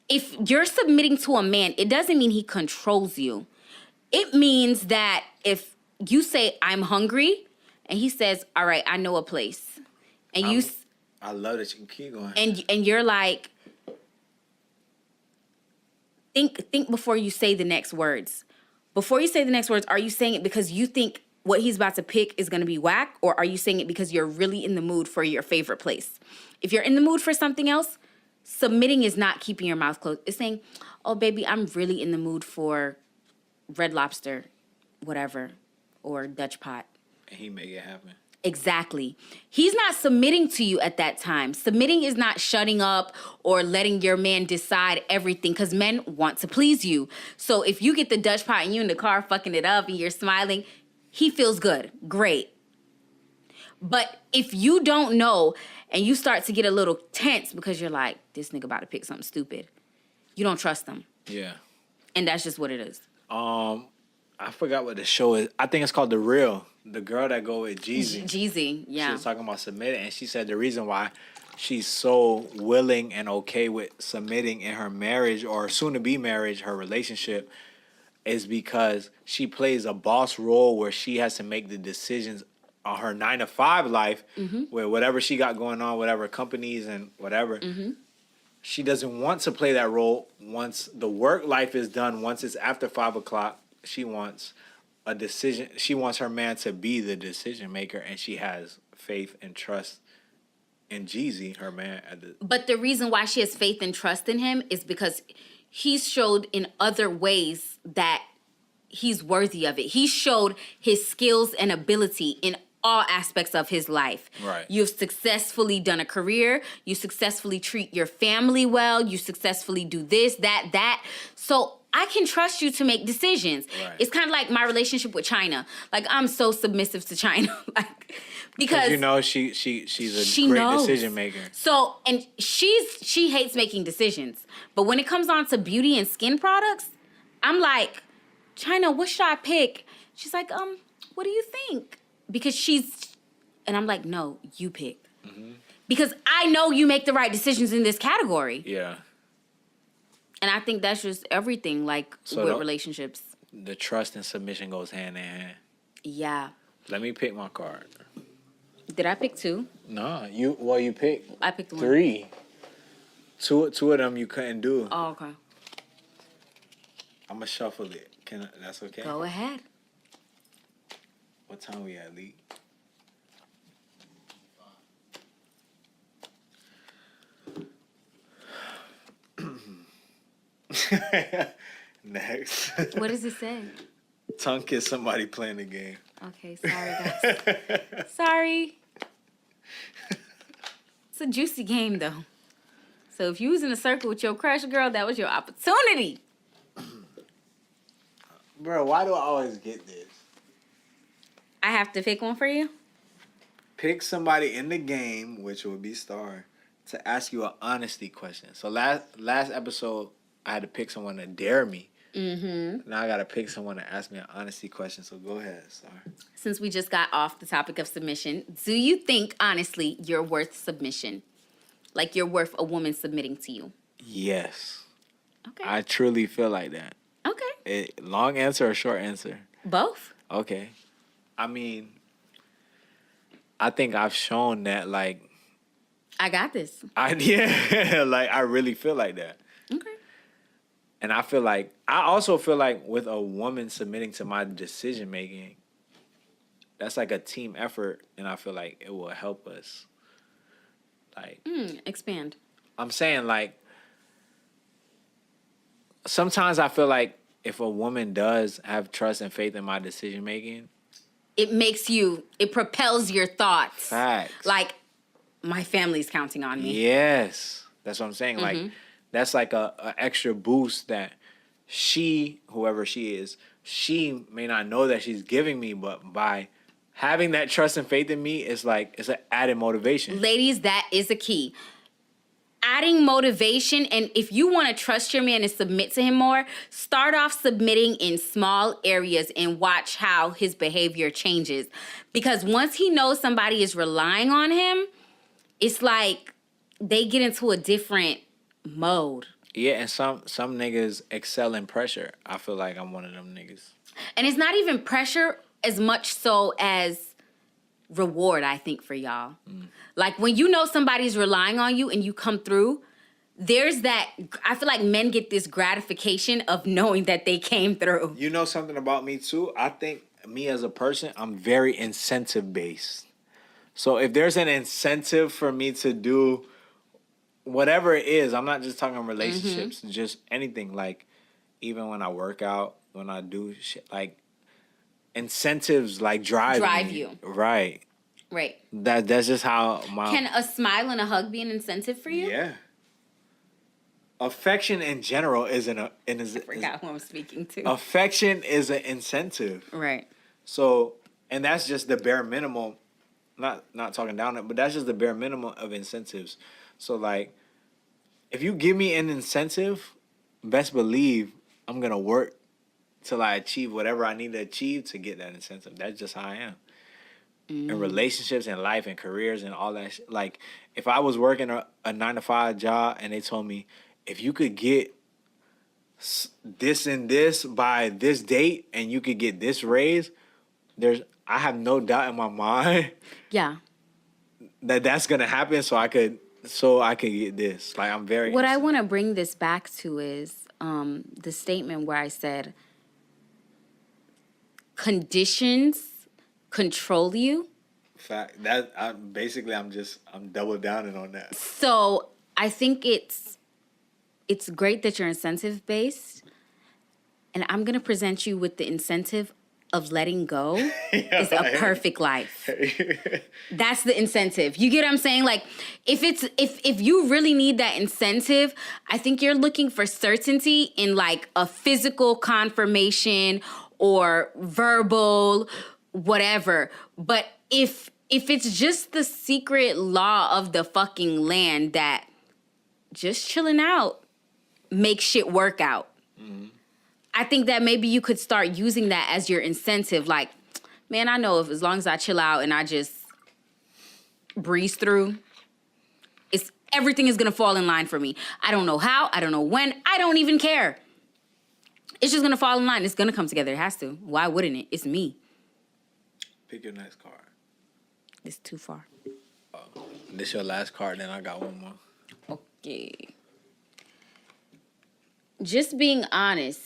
If you're submitting to a man, it doesn't mean he controls you. It means that if you say, I'm hungry, and he says, all right, I know a place. And I love that you can keep going. And you're like, think before you say the next words. Before you say the next words, are you saying it because you think what he's about to pick is going to be whack? Or are you saying it because you're really in the mood for your favorite place? If you're in the mood for something else, submitting is not keeping your mouth closed. It's saying, oh, baby, I'm really in the mood for Red Lobster, whatever, or Dutch pot. And he make it happen. Exactly. He's not submitting to you at that time. Submitting is not shutting up or letting your man decide everything, because men want to please you. So if you get the Dutch pot and you in the car fucking it up and you're smiling, he feels good. Great. But if you don't know and you start to get a little tense because you're like, this nigga about to pick something stupid, you don't trust him. Yeah. And that's just what it is. I forgot what the show is. I think it's called The Real. The girl that go with Jeezy. Jeezy, yeah. She was talking about submitting, and she said the reason why she's so willing and okay with submitting in her marriage or soon-to-be marriage, her relationship, is because she plays a boss role where she has to make the decisions on her 9-to-5 life, where whatever she got going on, whatever companies and whatever, she doesn't want to play that role once the work life is done, once it's after 5 o'clock. She wants a decision. She wants her man to be the decision maker, and she has faith and trust in Jeezy, her man. But the reason why she has faith and trust in him is because he's showed in other ways that he's worthy of it. He showed his skills and ability in all aspects of his life. Right. You've successfully done a career. You successfully treat your family well. You successfully do this, that. So I can trust you to make decisions. Right. It's kind of like my relationship with China. Like, I'm so submissive to China. Like, because you know she's a great decision maker. So, and she hates making decisions. But when it comes on to beauty and skin products, I'm like, China, what should I pick? She's like, what do you think? Because and I'm like, no, you pick. Because I know you make the right decisions in this category. Yeah. And I think that's just everything, like, with relationships. The trust and submission goes hand in hand. Yeah. Let me pick my card. Did I pick 2? No, you picked. I picked 1. 3. Two of them you couldn't do. Oh, okay. I'm gonna shuffle it. That's okay? Go ahead. What time we at, Lee? Next. What does it say? Tongue kiss somebody playing the game. Okay, sorry, guys. Sorry. It's a juicy game, though. So if you was in a circle with your crush, girl, that was your opportunity. Bro, why do I always get this? I have to pick one for you? Pick somebody in the game, which would be Starr, to ask you an honesty question. So last episode, I had to pick someone to dare me. Now I got to pick someone to ask me an honesty question. So go ahead, Starr. Since we just got off the topic of submission, do you think, honestly, you're worth submission? Like you're worth a woman submitting to you. Yes. Okay. I truly feel like that. Okay. Long answer or short answer? Both. Okay. I mean, I think I've shown that, like, I got this. like, I really feel like that. Okay. And I also feel like with a woman submitting to my decision making, that's like a team effort, and I feel like it will help us. Like, Expand. I'm saying, like, sometimes I feel like if a woman does have trust and faith in my decision making, it propels your thoughts. facts. Like, my family's counting on me. Yes. That's what I'm saying. Like, that's like a extra boost that whoever she is, she may not know that she's giving me, but by having that trust and faith in me, it's an added motivation. Ladies, that is a key. Adding motivation, and if you want to trust your man and submit to him more, start off submitting in small areas and watch how his behavior changes. Because once he knows somebody is relying on him, it's like they get into a different mode. Yeah, and some niggas excel in pressure. I feel like I'm one of them niggas. And it's not even pressure as much so as reward, I think, for y'all. Like, when you know somebody's relying on you and you come through, there's that, I feel like men get this gratification of knowing that they came through. You know something about me, too? I think me as a person, I'm very incentive-based. So if there's an incentive for me to do whatever it is, I'm not just talking relationships, just anything. Like, even when I work out, when I do shit, like, incentives, like, drive you. Right. Right. That's just how Can a smile and a hug be an incentive for you? Yeah. Affection in general I forgot who I'm speaking to. Affection is an incentive. Right. So, and that's just the bare minimum. Not talking down it, but that's just the bare minimum of incentives. So, like, if you give me an incentive, best believe I'm gonna work till I achieve whatever I need to achieve to get that incentive. That's just how I am. In relationships and life and careers and all that shit. Like, if I was working a 9-to-5 job and they told me, if you could get this and this by this date and you could get this raise, I have no doubt in my mind Yeah. that's gonna happen so I could get this. Like, I'm very What I want to bring this back to is the statement where I said conditions control you. Fact. That I'm double downing on that. So I think it's great that you're incentive based, and I'm gonna present you with the incentive of letting go is a perfect life. That's the incentive. You get what I'm saying? Like, if you really need that incentive, I think you're looking for certainty in like a physical confirmation or verbal, whatever. But if it's just the secret law of the fucking land that just chilling out makes shit work out. I think that maybe you could start using that as your incentive. Like, man, I know if as long as I chill out and I just breeze through, everything is gonna fall in line for me. I don't know how, I don't know when, I don't even care. It's just gonna fall in line. It's gonna come together. It has to. Why wouldn't it? It's me. Pick your next card. It's too far. This your last card, then I got one more. Okay. Just being honest.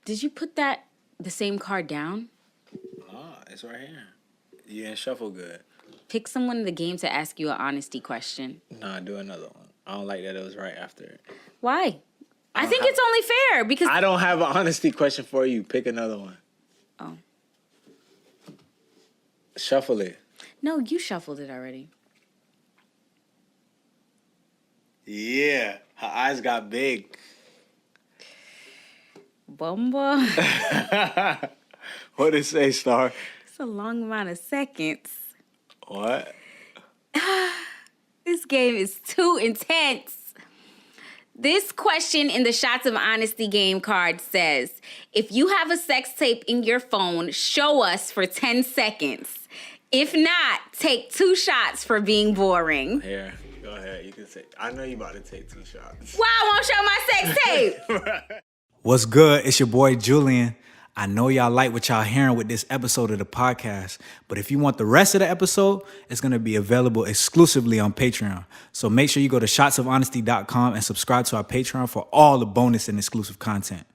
Did you put the same card down? Nah, it's right here. You didn't shuffle good. Pick someone in the game to ask you an honesty question. Nah, do another one. I don't like that it was right after it. Why? I think it's only fair because I don't have an honesty question for you. Pick another one. Oh. Shuffle it. No, you shuffled it already. Yeah. Her eyes got big. Bumba. What did it say, Starr? It's a long amount of seconds. What? This game is too intense. This question in the Shots of Honesty game card says, if you have a sex tape in your phone, show us for 10 seconds. If not, take 2 shots for being boring. Here. Go ahead. You can say. I know you about to take 2 shots. Why I won't show my sex tape? What's good? It's your boy Julian. I know y'all like what y'all hearing with this episode of the podcast, but if you want the rest of the episode, it's going to be available exclusively on Patreon. So make sure you go to shotsofhonesty.com and subscribe to our Patreon for all the bonus and exclusive content.